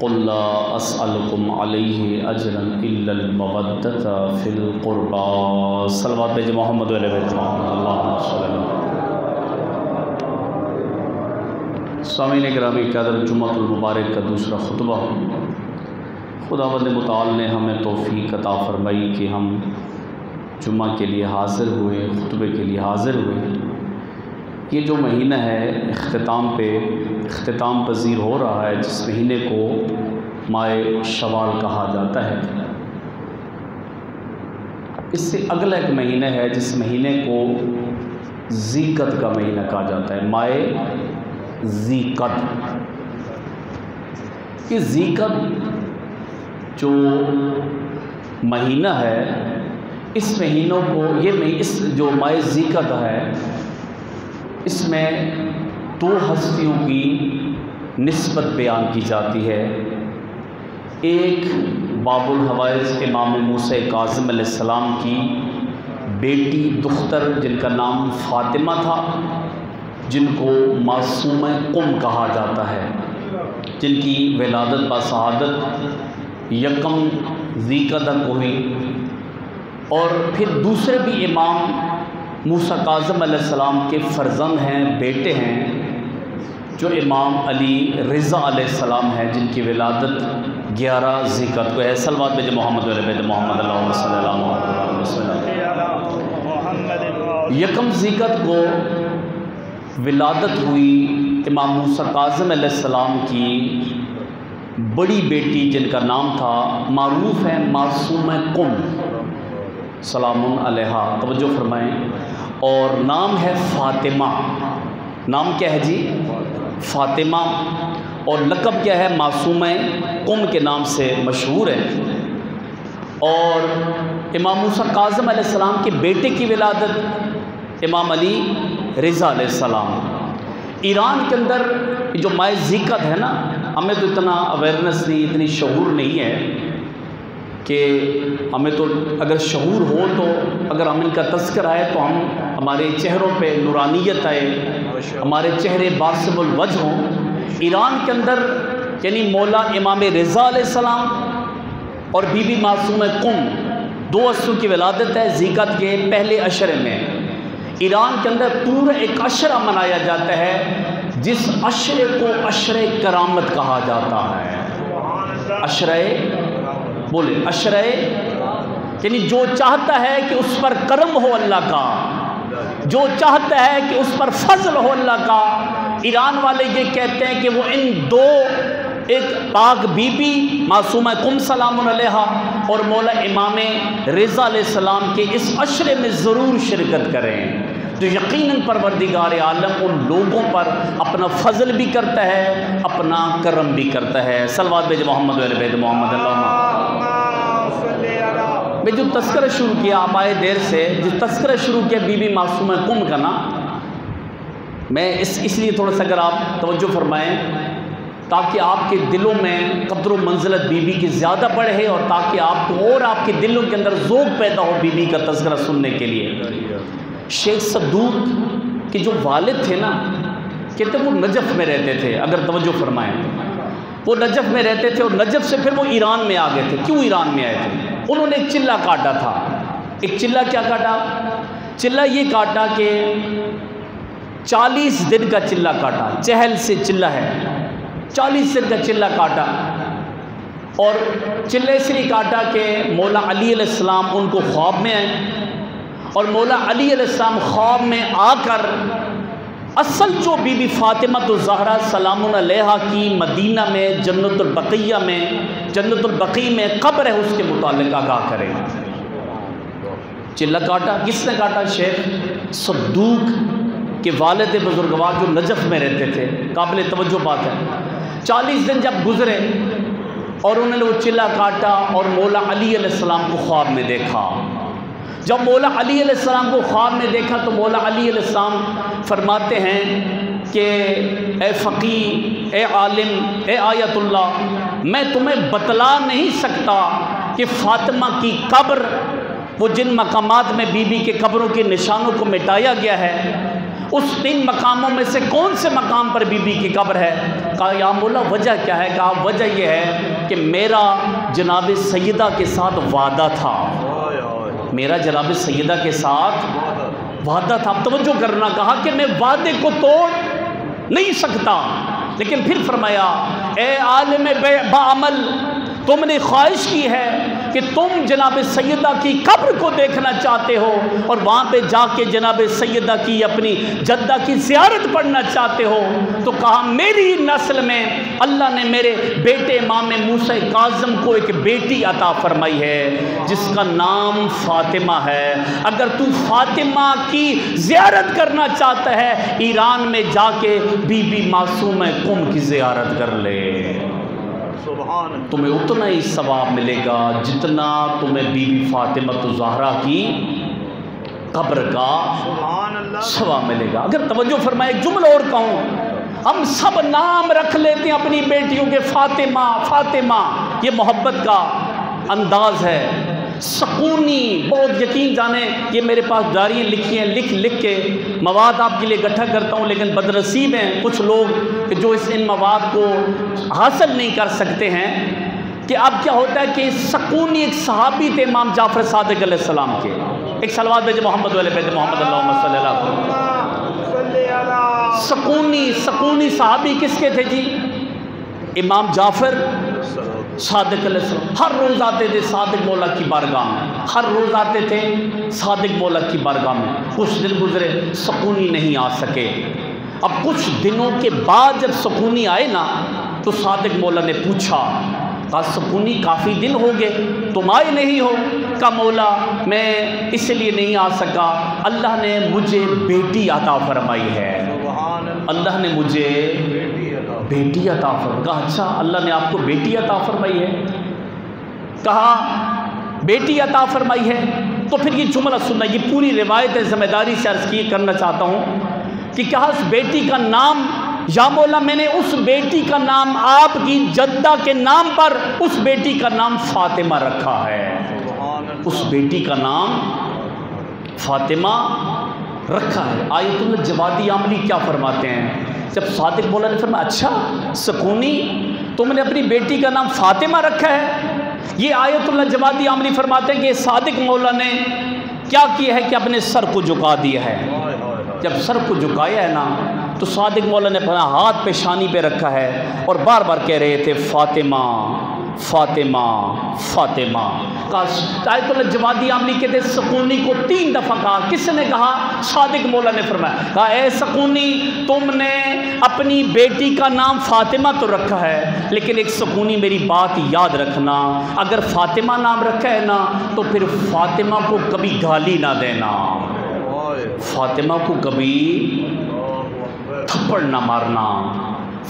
قل لا اسألکم علیہ اجرا الا المودۃ فی القربى۔ صلوات بھیجیں محمد علیہ بیت محمد اللہم صلی اللہ علیہ وسلم۔ سامعین گرامی قدر، جمعۃ المبارک کا دوسرا خطبہ، خداوند متعال نے ہمیں توفیق عطا فرمائی کہ ہم جمعہ کے لیے حاضر ہوئے، خطبے کے لیے حاضر ہوئے۔ یہ جو مہینہ ہے اختتام پذیر ہو رہا ہے، جس مہینے کو ماہ شوال کہا جاتا ہے۔ اس سے اگلا ایک مہینہ ہے جس مہینے کو ذی قعدہ کا مہینہ کہا جاتا ہے، ماہ ذی قعدہ۔ یہ ذی قعدہ جو مہینہ ہے، اس مہینوں کو اس جو ماہ ذی قعدہ ہے، اس میں دو ہستیوں کی نسبت بیان کی جاتی ہے۔ ایک باب الحوائز امام موسیٰ کاظم علیہ السلام کی بیٹی دختر، جن کا نام فاطمہ تھا، جن کو معصومہ قم کہا جاتا ہے، جن کی ولادت بسعادت یکم ذی قعدہ کو ہوئی۔ اور پھر دوسرے بھی امام موسیٰ کاظم علیہ السلام کے فرزند ہیں، بیٹے ہیں، جو امام علی رضا علیہ السلام ہیں، جن کی ولادت 11 ذی قعدہ کو ہے۔ صلوات بھیجیں محمد علیہ بیت محمد اللہم صلی اللہ علیہ وسلم۔ یکم ذی قعدہ کو ولادت ہوئی امام موسیٰ کاظم علیہ السلام کی بڑی بیٹی، جن کا نام تھا، معروف ہے معصومہ قم سلام علیہا، توجہ فرمائیں، اور نام ہے فاطمہ۔ نام کیا ہے جی؟ فاطمہ، اور لقب کیا ہے؟ معصومہ قم کے نام سے مشہور ہے۔ اور امام موسیٰ کاظم علیہ السلام کے بیٹے کی ولادت امام علی رضا علیہ السلام۔ ایران کے اندر جو ماہ ذی قعدہ ہے نا، ہمیں تو اتنا اویئرنیس نہیں، اتنی شعور نہیں ہے کہ ہمیں تو اگر شعور ہو تو اگر ہم ان کا تذکر آئے تو ہمارے چہروں پہ نورانیت آئے، ہمارے چہرے باسم الوجہ ہوں۔ ایران کے اندر یعنی مولا امام رضا علیہ السلام اور بی بی معصومہ قم، دو عصروں کی ولادت ہے ذی قعدہ کے پہلے عشرے میں۔ ایران کے اندر پورا ایک عشرہ منایا جاتا ہے، جس عشرے کو عشرہ کرامت کہا جاتا ہے۔ عشرہ بولے، عشرہ یعنی جو چاہتا ہے کہ اس پر کرم ہو اللہ کا، جو چاہتا ہے کہ اس پر فضل ہو اللہ کا۔ ایران والے یہ کہتے ہیں کہ وہ ان دو، ایک پاک بی بی معصومہ قم سلام علیہا اور مولا امام رضا علیہ السلام کے اس عشرے میں ضرور شرکت کریں، جو یقیناً پروردگار عالم ان لوگوں پر اپنا فضل بھی کرتا ہے، اپنا کرم بھی کرتا ہے۔ صلوات بھیجیں محمد علیہ بیت محمد اللہم۔ میں جو تذکرہ شروع کیا، آپ آئے دیر سے، جو تذکرہ شروع کیا بی بی معصومہ قم کا نا، میں اس لیے تھوڑا سا اگر آپ توجہ فرمائیں تاکہ آپ کے دلوں میں قدر و منزلت بی بی کی زیادہ بڑھے، اور تاکہ آپ کو اور آپ کے دلوں کے اندر ذوق پیدا ہو بی بی کا تذکرہ سننے کے لیے۔ شیخ صدوق کے جو والد تھے نا، کہتے ہیں وہ نجف میں رہتے تھے، اگر توجہ فرمائیں، وہ نجف میں رہتے تھے، اور نجف سے پھر وہ ایران میں آ گئے تھے۔ کیوں ایران میں آئے تھے؟ انہوں نے ایک چلہ کاٹا تھا۔ ایک چلہ کیا کاٹا؟ چلہ یہ کاٹا کہ 40 دن کا چلہ کاٹا، چہل سے چلہ ہے، 40 دن کا چلہ کاٹا، اور چلہ اس لیے کاٹا کہ مولا علی علیہ السلام ان کو خواب میں آئے، اور مولا علی علیہ السلام خواب میں آ کر اصل جو بی بی فاطمہ الزہرا سلام علیہا کی مدینہ میں جنت البقیع میں قبر ہے، اس کے متعلق آگاہ کریں۔ چلہ کاٹا، کس نے کاٹا؟ شیخ صدوق کے والد بزرگوار جو نجف میں رہتے تھے۔ قابل توجہ بات ہے۔ 40 دن جب گزرے اور انہوں نے وہ چلہ کاٹا اور مولا علی علیہ السلام کو خواب میں دیکھا۔ جب مولا علی علیہ السلام کو خواب میں دیکھا تو مولا علی علیہ السلام فرماتے ہیں کہ اے فقیہ، اے عالم، اے آیت اللہ، میں تمہیں بتلا نہیں سکتا کہ فاطمہ کی قبر، وہ جن مقامات میں بی بی کے قبروں کے نشانوں کو مٹایا گیا ہے، اس 3 مقاموں میں سے کون سے مقام پر بی بی کی قبر ہے؟ کہا یا مولا وجہ کیا ہے؟ کہا وجہ یہ ہے کہ میرا جناب سیدہ کے ساتھ وعدہ تھا، میرا جناب سیدہ کے ساتھ وعدہ تھا۔ اب توجہ کرنا، کہا کہ میں وعدے کو توڑ نہیں سکتا، لیکن پھر فرمایا اے عالم باعمل، تم نے خواہش کی ہے کہ تم جناب سیدہ کی قبر کو دیکھنا چاہتے ہو اور وہاں پہ جا کے جناب سیدہ کی اپنی جدہ کی زیارت پڑھنا چاہتے ہو، تو کہا میری نسل میں اللہ نے میرے بیٹے امام موسیٰ کاظم کو ایک بیٹی عطا فرمائی ہے جس کا نام فاطمہ ہے۔ اگر تو فاطمہ کی زیارت کرنا چاہتا ہے، ایران میں جا کے بی بی معصومہ قم کی زیارت کر لے، تمہیں اتنا ہی ثواب ملے گا جتنا تمہیں بی بی فاطمہ الزہرا کی قبر کا ثواب ملے گا۔ اگر توجہ فرمائے ایک جملہ اور کہوں، ہم سب نام رکھ لیتے ہیں اپنی بیٹیوں کے فاطمہ فاطمہ، یہ محبت کا انداز ہے، سکونی، بہت یقین جانے یہ میرے پاس ڈائریاں لکھی ہیں، لکھ کے مواد آپ کے لیے اکٹھا کرتا ہوں، لیکن بدنصیب ہیں کچھ لوگ کہ جو ان مواد کو حاصل نہیں کر سکتے ہیں کہ اب کیا ہوتا ہے کہ سکونی ایک صحابی تھے امام جعفر صادق علیہ السلام کے، ایک صلوات بھیجے محمد والے بھیجے محمد اللہم صلی اللہ علیہ وسلم۔ سکونی صحابی کس کے تھے جی؟ امام جعفر صادق علیہ السلام ہر روز آتے تھے صادق مولا کی بارگاہ میں، ہر روز آتے تھے صادق مولا کی بارگاہ میں۔ کچھ دن گزرے، سکونی نہیں آ سکے۔ اب کچھ دنوں کے بعد جب سکونی آئے نا تو صادق مولا نے پوچھا، کہا سکونی کافی دن ہو گئے تم آئے نہیں ہو؟ کہا مولا میں اس لیے نہیں آ سکا، اللہ نے مجھے بیٹی عطا فرمائی ہے، اللہ نے مجھے بیٹی عطا فرمائی۔ کہا اچھا اللہ نے آپ کو بیٹی عطا فرمائی ہے؟ کہا بیٹی عطا فرمائی ہے۔ تو پھر یہ جملہ سننا، یہ پوری روایت ہے، ذمہ داری سے عرض کی کرنا چاہتا ہوں کہ کہا اس بیٹی کا نام، یا مولا میں نے اس بیٹی کا نام آپ کی جدہ کے نام پر اس بیٹی کا نام فاطمہ رکھا ہے، اس بیٹی کا نام فاطمہ رکھا ہے۔ آیت اللہ جوادی عاملی کیا فرماتے ہیں؟ جب صادق مولا نے فرمایا اچھا سکونی تم نے اپنی بیٹی کا نام فاطمہ رکھا ہے، یہ آیت اللہ جوادی عاملی فرماتے ہیں کہ صادق مولا نے کیا کیا ہے کہ اپنے سر کو جھکا دیا ہے۔ جب سر کو جھکایا ہے نا تو صادق مولا نے اپنا ہاتھ پیشانی پہ رکھا ہے اور بار بار کہہ رہے تھے فاطمہ فاطمہ فاطمہ۔ آیت اللہ جوادی عاملی کہتے ہیں سکونی کو 3 دفعہ کہا۔ کس نے کہا؟ صادق مولا نے فرمایا، کہا اے سکونی تم نے اپنی بیٹی کا نام فاطمہ تو رکھا ہے، لیکن ایک سکونی میری بات یاد رکھنا، اگر فاطمہ نام رکھا ہے نا تو پھر فاطمہ کو کبھی گالی نہ دینا، فاطمہ کو کبھی تھپڑ نہ مارنا،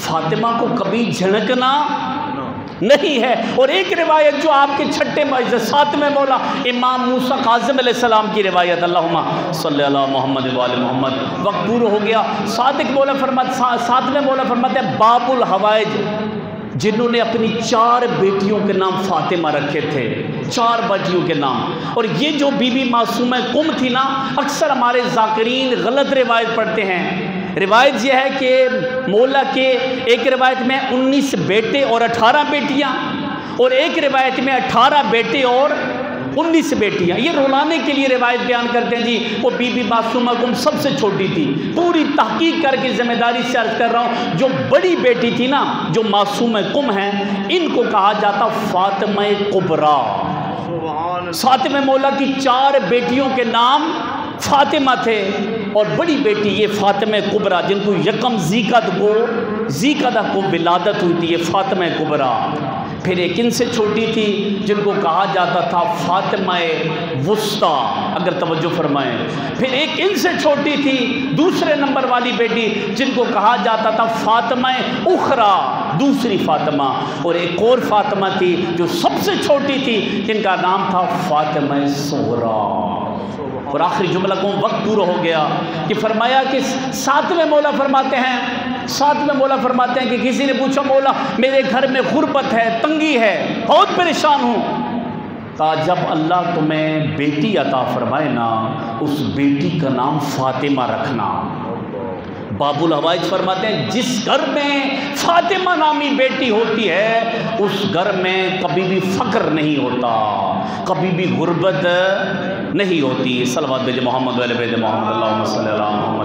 فاطمہ کو کبھی جھڑکنا نہیں ہے۔ اور ایک روایت جو آپ کے 7ویں مولا امام موسیٰ کاظم علیہ السلام کی روایت، اللہم صلی اللہ محمد وآل محمد، وقت پورا ہو گیا۔ صادق مولا فرماتے 7ویں مولا فرماتے ہیں باب الحوائج، جنہوں نے اپنی 4 بیٹیوں کے نام فاطمہ رکھے تھے، 4 بیٹیوں کے نام۔ اور یہ جو بی بی معصومہ قم تھی نا، اکثر ہمارے ذاکرین غلط روایت پڑھتے ہیں۔ روایت یہ ہے کہ مولا کے ایک روایت میں 19 بیٹے اور 18 بیٹیاں، اور ایک روایت میں 18 بیٹے اور 19 بیٹیاں۔ یہ رولانے کے لیے روایت بیان کرتے ہیں جی وہ بی بی معصومہ قم سب سے چھوٹی تھی۔ پوری تحقیق کر کے ذمہ داری سے عرض کر رہا ہوں، جو بڑی بیٹی تھی نا جو معصومہ قم ہیں، ان کو کہا جاتا فاطمہ کبریٰ۔ 7ویں مولا کی 4 بیٹیوں کے نام فاطمہ تھے، اور بڑی بیٹی یہ فاطمہ کبریٰ جن کو یکم ذیقعدہ کو ولادت ہوئی تھی، یہ فاطمہ کبریٰ۔ پھر ایک ان سے چھوٹی تھی جن کو کہا جاتا تھا فاطمہ وسطیٰ، اگر توجہ فرمائیں۔ پھر ایک ان سے چھوٹی تھی دوسرے نمبر والی بیٹی جن کو کہا جاتا تھا فاطمہ اخریٰ، دوسری فاطمہ۔ اور ایک اور فاطمہ تھی جو سب سے چھوٹی تھی جن کا نام تھا فاطمہ صغریٰ۔ اور آخری جملہ کو وقت پورا ہو گیا کہ فرمایا کہ 7ویں مولا فرماتے ہیں کہ کسی نے پوچھا مولا میرے گھر میں غربت ہے، تنگی ہے، بہت پریشان ہوں۔ کہا جب اللہ تمہیں بیٹی عطا فرمائے نا اس بیٹی کا نام فاطمہ رکھنا، باب الحوائج فرماتے ہیں جس گھر میں فاطمہ نامی بیٹی ہوتی ہے اس گھر میں کبھی بھی فقر نہیں ہوتا، کبھی بھی غربت نہیں ہوتی۔ صلوات بھیجے محمد و آل بیت محمد، اللہم صلی اللہ علیہ وسلم۔